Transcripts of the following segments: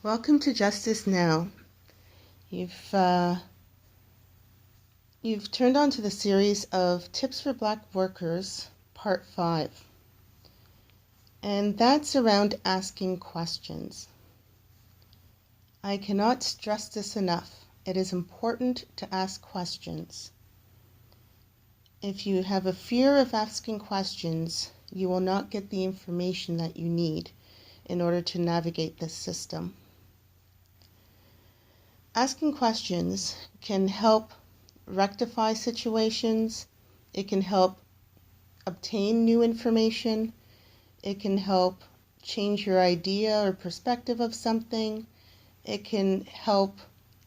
Welcome to Justice Now. You've turned on to the series of Tips for Black Workers, Part 5. And that's around asking questions. I cannot stress this enough. It is important to ask questions. If you have a fear of asking questions, you will not get the information that you need in order to navigate this system. Asking questions can help rectify situations. It can help obtain new information. It can help change your idea or perspective of something. It can help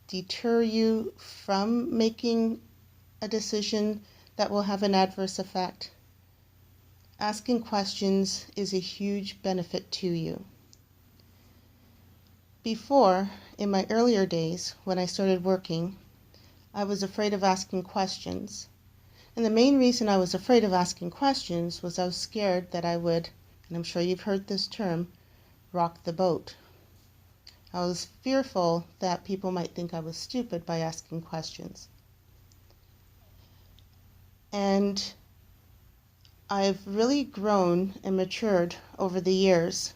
deter you from making a decision that will have an adverse effect. Asking questions is a huge benefit to you. Before, in my earlier days, when I started working, I was afraid of asking questions. And the main reason I was afraid of asking questions was I was scared that I would, and I'm sure you've heard this term, rock the boat. I was fearful that people might think I was stupid by asking questions. And I've really grown and matured over the years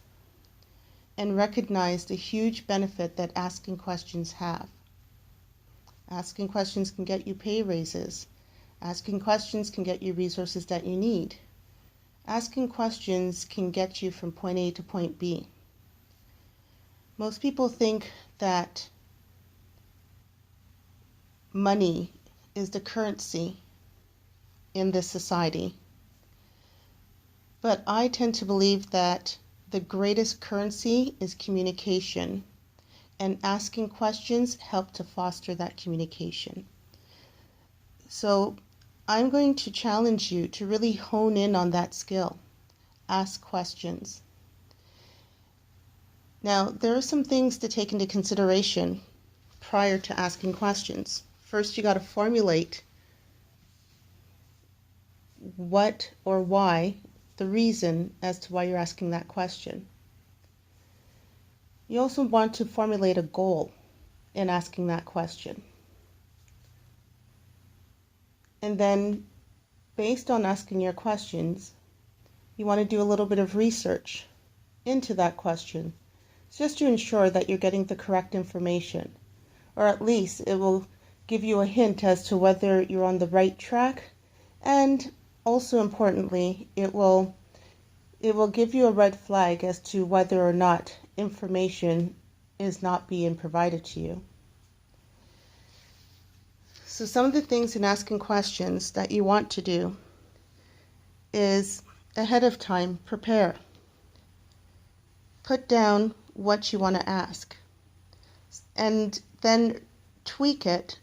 and recognized the huge benefit that asking questions have. Asking questions can get you pay raises. Asking questions can get you resources that you need. Asking questions can get you from point A to point B. Most people think that money is the currency in this society. But I tend to believe that the greatest currency is communication, and asking questions help to foster that communication. So I'm going to challenge you to really hone in on that skill. Ask questions. Now, there are some things to take into consideration prior to asking questions. First, you got to formulate what or why, the reason as to why you're asking that question. You also want to formulate a goal in asking that question. And then, based on asking your questions, you want to do a little bit of research into that question, just to ensure that you're getting the correct information, or at least it will give you a hint as to whether you're on the right track, and also importantly, it will give you a red flag as to whether or not information is not being provided to you. So some of the things in asking questions that you want to do is ahead of time prepare. Put down what you want to ask and then tweak it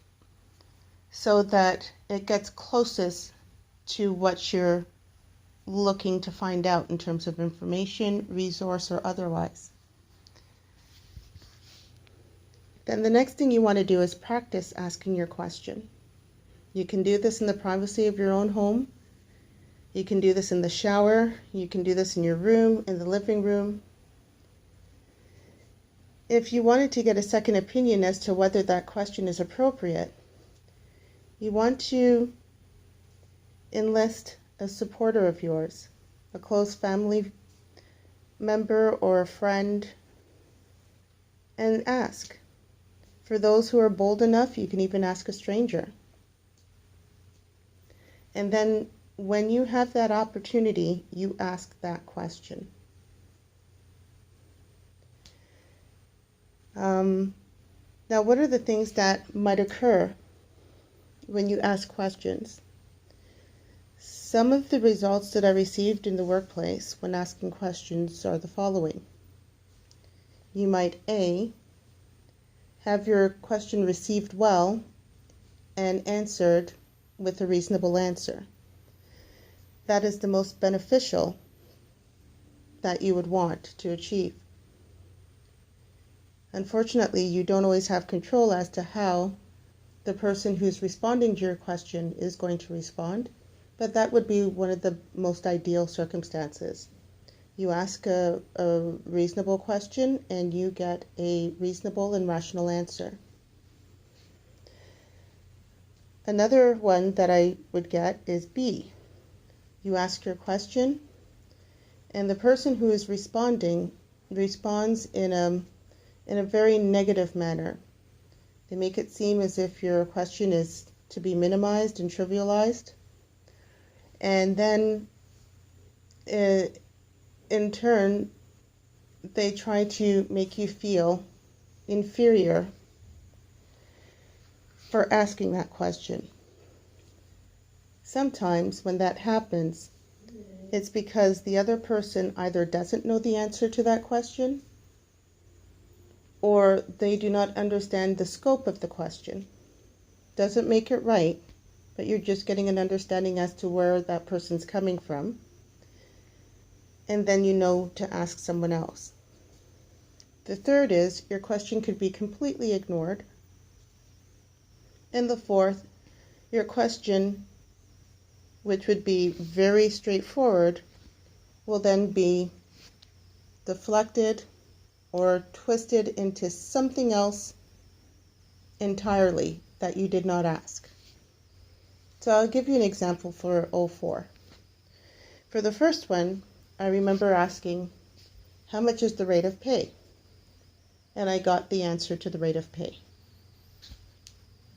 so that it gets closest to what you're looking to find out in terms of information, resource, or otherwise. Then the next thing you want to do is practice asking your question. You can do this in the privacy of your own home. You can do this in the shower. You can do this in your room, in the living room. If you wanted to get a second opinion as to whether that question is appropriate, you want to enlist a supporter of yours, a close family member or a friend, and ask. For those who are bold enough, you can even ask a stranger. And then when you have that opportunity, you ask that question. Now, what are the things that might occur when you ask questions? Some of the results that I received in the workplace when asking questions are the following. You might A, have your question received well and answered with a reasonable answer. That is the most beneficial that you would want to achieve. Unfortunately, you don't always have control as to how the person who's responding to your question is going to respond, but that would be one of the most ideal circumstances. You ask a reasonable question and you get a reasonable and rational answer. Another one that I would get is B. You ask your question and the person who is responding responds in a very negative manner. They make it seem as if your question is to be minimized and trivialized. And then in turn, they try to make you feel inferior for asking that question. Sometimes when that happens, it's because the other person either doesn't know the answer to that question or they do not understand the scope of the question. Doesn't make it right, but you're just getting an understanding as to where that person's coming from. And then you know to ask someone else. The third is your question could be completely ignored. And the fourth, your question, which would be very straightforward, will then be deflected or twisted into something else entirely that you did not ask. So I'll give you an example for 04. For the first one, I remember asking, how much is the rate of pay? And I got the answer to the rate of pay.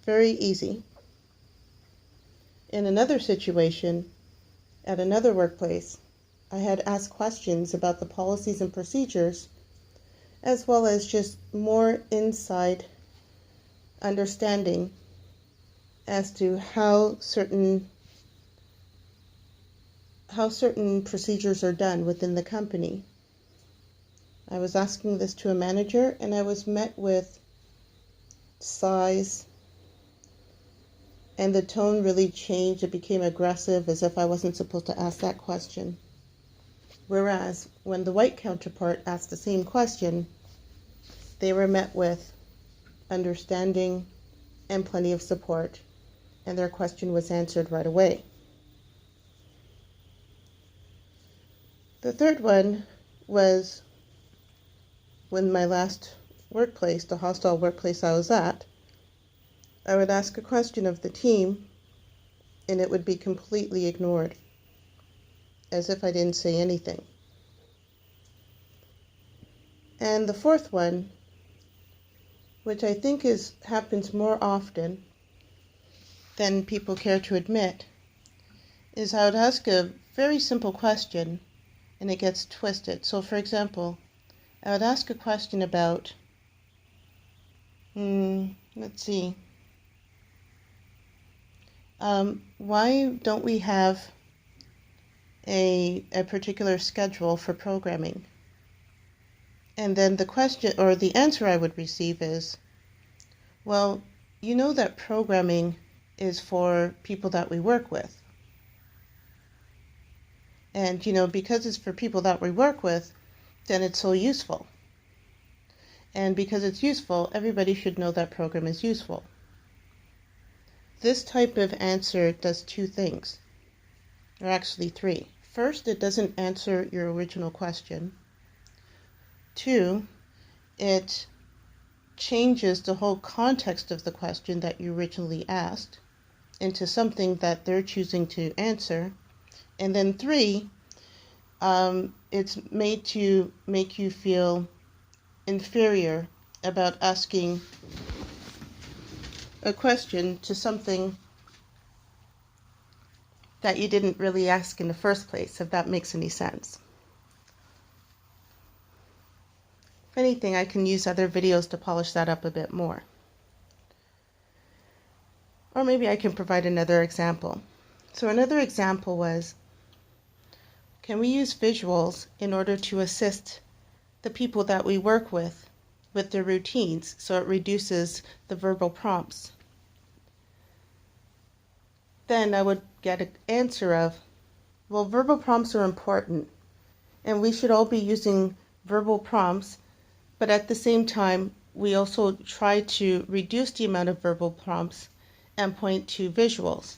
Very easy. In another situation, at another workplace, I had asked questions about the policies and procedures, as well as just more inside understanding as to how certain procedures are done within the company. I was asking this to a manager and I was met with sighs, and the tone really changed. It became aggressive, as if I wasn't supposed to ask that question. Whereas when the white counterpart asked the same question, they were met with understanding and plenty of support, and their question was answered right away. The third one was when my last workplace, the hostile workplace I was at, I would ask a question of the team and it would be completely ignored, as if I didn't say anything. And the fourth one, which I think happens more often than people care to admit, is I would ask a very simple question and it gets twisted. So for example, I would ask a question about, why don't we have a particular schedule for programming? And then the question or the answer I would receive is, well, you know that programming is for people that we work with. And, because it's for people that we work with, then it's so useful. And because it's useful, everybody should know that program is useful. This type of answer does two things, or actually three. First, it doesn't answer your original question. Two, it changes the whole context of the question that you originally asked into something that they're choosing to answer. And then three, it's made to make you feel inferior about asking a question to something that you didn't really ask in the first place, if that makes any sense. If anything, I can use other videos to polish that up a bit more. Or maybe I can provide another example. So another example was, can we use visuals in order to assist the people that we work with their routines, so it reduces the verbal prompts? Then I would get an answer of, well, verbal prompts are important, and we should all be using verbal prompts, but at the same time, we also try to reduce the amount of verbal prompts and point to visuals.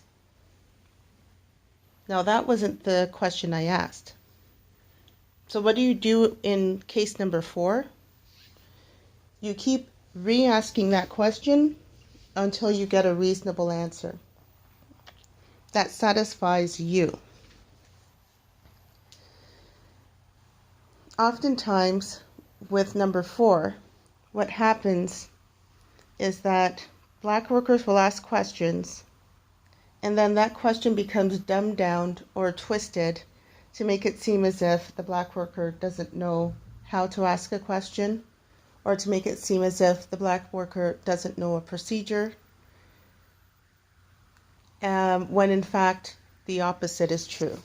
Now, that wasn't the question I asked. So what do you do in case number 4? You keep re-asking that question until you get a reasonable answer that satisfies you. Oftentimes, with number 4, what happens is that Black workers will ask questions, and then that question becomes dumbed down or twisted to make it seem as if the Black worker doesn't know how to ask a question, or to make it seem as if the Black worker doesn't know a procedure, when in fact the opposite is true.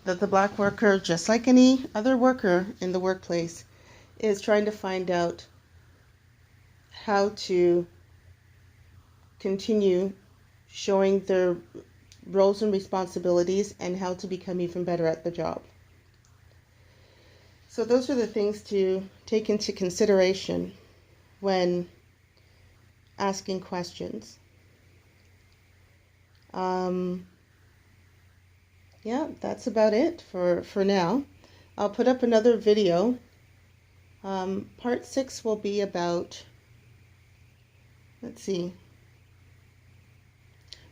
That the Black worker, just like any other worker in the workplace, is trying to find out how to continue showing their roles and responsibilities and how to become even better at the job. So those are the things to take into consideration when asking questions. Yeah, that's about it for now. I'll put up another video. Part 6 will be about,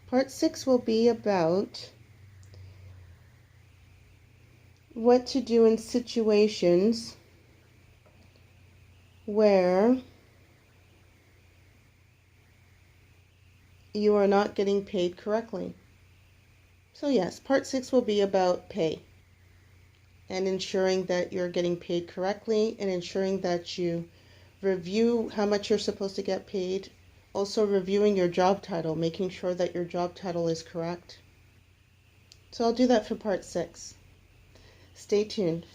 Part 6 will be about what to do in situations where you are not getting paid correctly. So yes, part 6 will be about pay and ensuring that you're getting paid correctly and ensuring that you review how much you're supposed to get paid. Also reviewing your job title, making sure that your job title is correct. So I'll do that for part 6. Stay tuned.